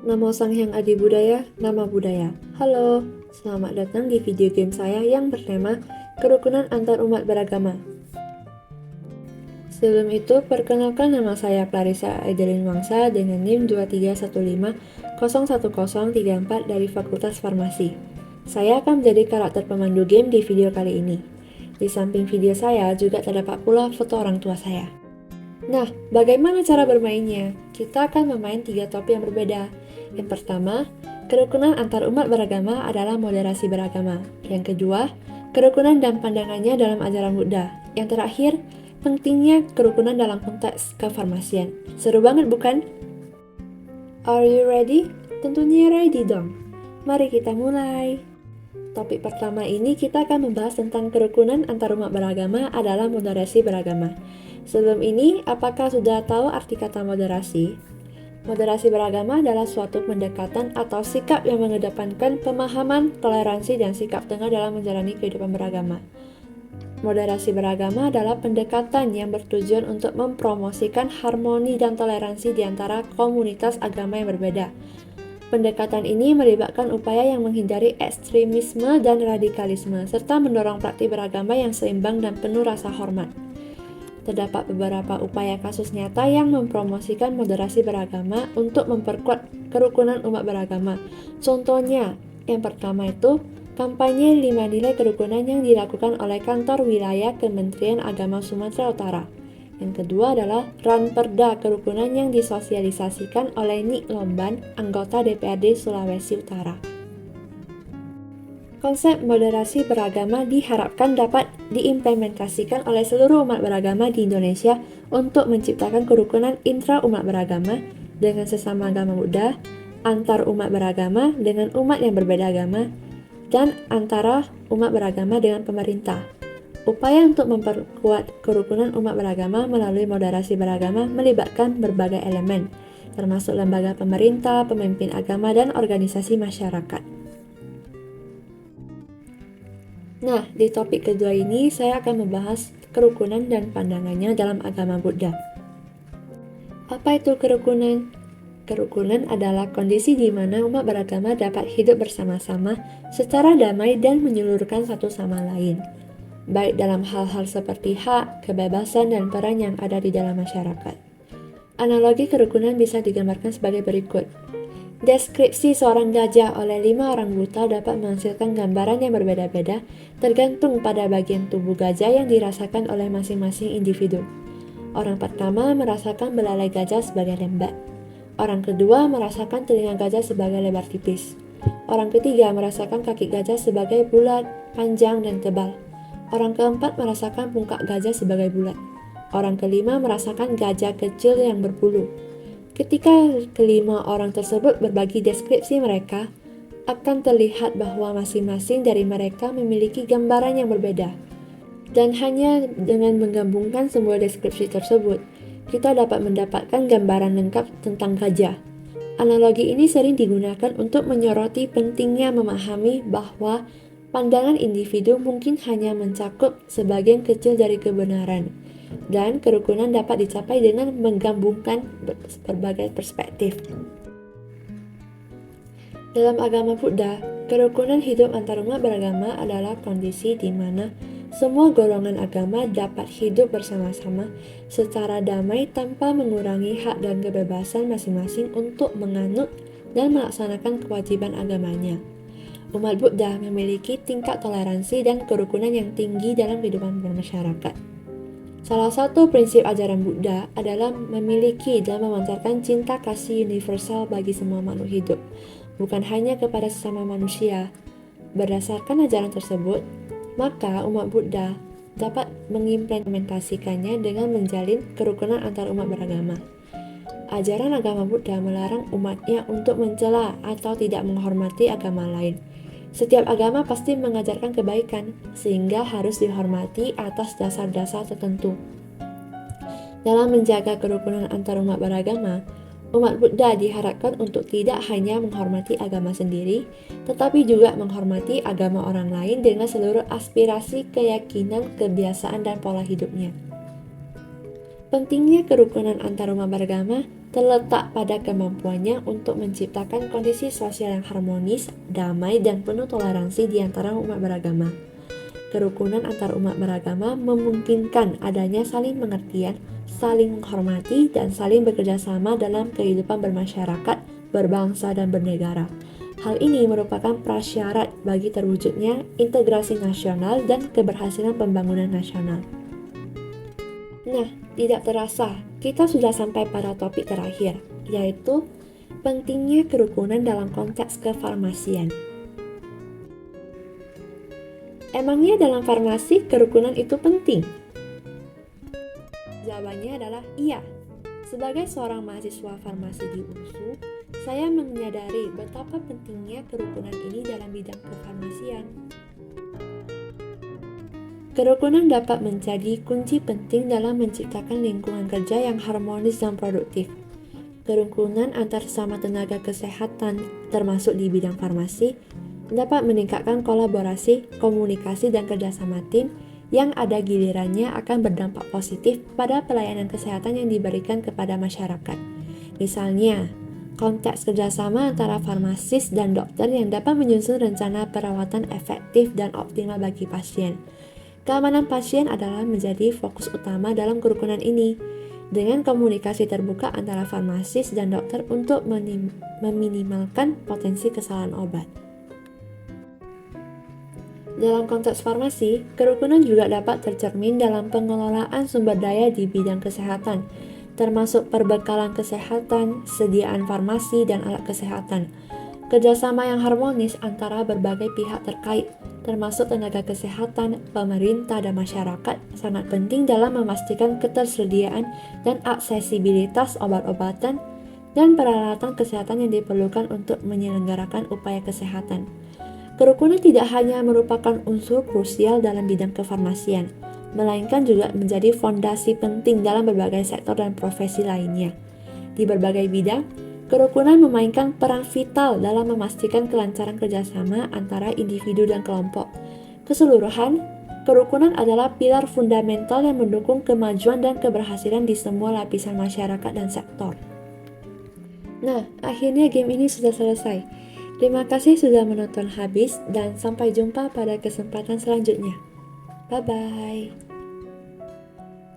Namo Sang Hyang Adi Budaya, Nama Budaya. Halo, selamat datang di video game saya yang bertema Kerukunan Antar Umat Beragama. Sebelum itu, perkenalkan nama saya Clarissa Adeline Wangsa dengan NIM 231501034 dari Fakultas Farmasi. Saya akan menjadi karakter pemandu game di video kali ini. Di samping video saya juga terdapat pula foto orang tua saya. Nah, bagaimana cara bermainnya? Kita akan bermain 3 topik yang berbeda. Yang pertama, kerukunan antar umat beragama adalah moderasi beragama. Yang kedua, kerukunan dan pandangannya dalam ajaran Buddha. Yang terakhir, pentingnya kerukunan dalam konteks kefarmasian. Seru banget bukan? Are you ready? Tentunya ready dong. Mari kita mulai. Topik pertama ini kita akan membahas tentang kerukunan antar umat beragama adalah moderasi beragama. Sebelum ini, apakah sudah tahu arti kata moderasi? Moderasi beragama adalah suatu pendekatan atau sikap yang mengedepankan pemahaman, toleransi, dan sikap tengah dalam menjalani kehidupan beragama. Moderasi beragama adalah pendekatan yang bertujuan untuk mempromosikan harmoni dan toleransi di antara komunitas agama yang berbeda. Pendekatan ini melibatkan upaya yang menghindari ekstremisme dan radikalisme, serta mendorong praktik beragama yang seimbang dan penuh rasa hormat. Terdapat beberapa upaya kasus nyata yang mempromosikan moderasi beragama untuk memperkuat kerukunan umat beragama. Contohnya, yang pertama itu, kampanye 5 nilai kerukunan yang dilakukan oleh Kantor Wilayah Kementerian Agama Sumatera Utara. Yang kedua adalah Ranperda Kerukunan yang disosialisasikan oleh Nik Lomban, anggota DPRD Sulawesi Utara. Konsep moderasi beragama diharapkan dapat diimplementasikan oleh seluruh umat beragama di Indonesia untuk menciptakan kerukunan intra-umat beragama dengan sesama agama Buddha, antar umat beragama dengan umat yang berbeda agama, dan antara umat beragama dengan pemerintah. Upaya untuk memperkuat kerukunan umat beragama melalui moderasi beragama melibatkan berbagai elemen, termasuk lembaga pemerintah, pemimpin agama, dan organisasi masyarakat. Nah, di topik kedua ini saya akan membahas kerukunan dan pandangannya dalam agama Buddha. Apa itu kerukunan? Kerukunan adalah kondisi di mana umat beragama dapat hidup bersama-sama secara damai dan menyeluruhkan satu sama lain, baik dalam hal-hal seperti hak, kebebasan, dan peran yang ada di dalam masyarakat. Analogi kerukunan bisa digambarkan sebagai berikut. Deskripsi seorang gajah oleh 5 orang buta dapat menghasilkan gambaran yang berbeda-beda tergantung pada bagian tubuh gajah yang dirasakan oleh masing-masing individu. Orang pertama merasakan belalai gajah sebagai lembut. Orang kedua merasakan telinga gajah sebagai lebar tipis. Orang ketiga merasakan kaki gajah sebagai bulat, panjang, dan tebal. Orang keempat merasakan puncak gajah sebagai bulat. Orang kelima merasakan gajah kecil yang berbulu. Ketika kelima orang tersebut berbagi deskripsi mereka, akan terlihat bahwa masing-masing dari mereka memiliki gambaran yang berbeda. Dan hanya dengan menggabungkan semua deskripsi tersebut, kita dapat mendapatkan gambaran lengkap tentang gajah. Analogi ini sering digunakan untuk menyoroti pentingnya memahami bahwa pandangan individu mungkin hanya mencakup sebagian kecil dari kebenaran, dan kerukunan dapat dicapai dengan menggabungkan berbagai perspektif. Dalam agama Buddha, kerukunan hidup antar umat beragama adalah kondisi di mana semua golongan agama dapat hidup bersama-sama secara damai tanpa mengurangi hak dan kebebasan masing-masing untuk menganut dan melaksanakan kewajiban agamanya. Umat Buddha memiliki tingkat toleransi dan kerukunan yang tinggi dalam kehidupan bermasyarakat. Salah satu prinsip ajaran Buddha adalah memiliki dan memancarkan cinta kasih universal bagi semua makhluk hidup, bukan hanya kepada sesama manusia. Berdasarkan ajaran tersebut, maka umat Buddha dapat mengimplementasikannya dengan menjalin kerukunan antar umat beragama. Ajaran agama Buddha melarang umatnya untuk mencela atau tidak menghormati agama lain. Setiap agama pasti mengajarkan kebaikan, sehingga harus dihormati atas dasar-dasar tertentu. Dalam menjaga kerukunan antar umat beragama, umat Buddha diharapkan untuk tidak hanya menghormati agama sendiri, tetapi juga menghormati agama orang lain dengan seluruh aspirasi, keyakinan, kebiasaan, dan pola hidupnya. Pentingnya kerukunan antarumat beragama terletak pada kemampuannya untuk menciptakan kondisi sosial yang harmonis, damai, dan penuh toleransi di antara umat beragama. Kerukunan antarumat beragama memungkinkan adanya saling pengertian, saling menghormati, dan saling bekerja sama dalam kehidupan bermasyarakat, berbangsa, dan bernegara. Hal ini merupakan prasyarat bagi terwujudnya integrasi nasional dan keberhasilan pembangunan nasional. Nah, tidak terasa, kita sudah sampai pada topik terakhir, yaitu pentingnya kerukunan dalam konteks kefarmasian. Emangnya dalam farmasi kerukunan itu penting? Jawabannya adalah iya. Sebagai seorang mahasiswa farmasi di UNSU, saya menyadari betapa pentingnya kerukunan ini dalam bidang kefarmasian. Kerukunan dapat menjadi kunci penting dalam menciptakan lingkungan kerja yang harmonis dan produktif. Kerukunan antar sesama tenaga kesehatan, termasuk di bidang farmasi, dapat meningkatkan kolaborasi, komunikasi, dan kerjasama tim yang ada gilirannya akan berdampak positif pada pelayanan kesehatan yang diberikan kepada masyarakat. Misalnya, konteks kerjasama antara farmasis dan dokter yang dapat menyusun rencana perawatan efektif dan optimal bagi pasien. Keamanan pasien adalah menjadi fokus utama dalam kerukunan ini, dengan komunikasi terbuka antara farmasis dan dokter untuk meminimalkan potensi kesalahan obat. Dalam konteks farmasi, kerukunan juga dapat tercermin dalam pengelolaan sumber daya di bidang kesehatan, termasuk perbekalan kesehatan, sediaan farmasi, dan alat kesehatan. Kerjasama yang harmonis antara berbagai pihak terkait, termasuk tenaga kesehatan, pemerintah, dan masyarakat, sangat penting dalam memastikan ketersediaan dan aksesibilitas obat-obatan dan peralatan kesehatan yang diperlukan untuk menyelenggarakan upaya kesehatan. Kerukunan tidak hanya merupakan unsur krusial dalam bidang kefarmasian, melainkan juga menjadi fondasi penting dalam berbagai sektor dan profesi lainnya. Di berbagai bidang, kerukunan memainkan peran vital dalam memastikan kelancaran kerjasama antara individu dan kelompok. Keseluruhan, kerukunan adalah pilar fundamental yang mendukung kemajuan dan keberhasilan di semua lapisan masyarakat dan sektor. Nah, akhirnya game ini sudah selesai. Terima kasih sudah menonton habis dan sampai jumpa pada kesempatan selanjutnya. Bye-bye.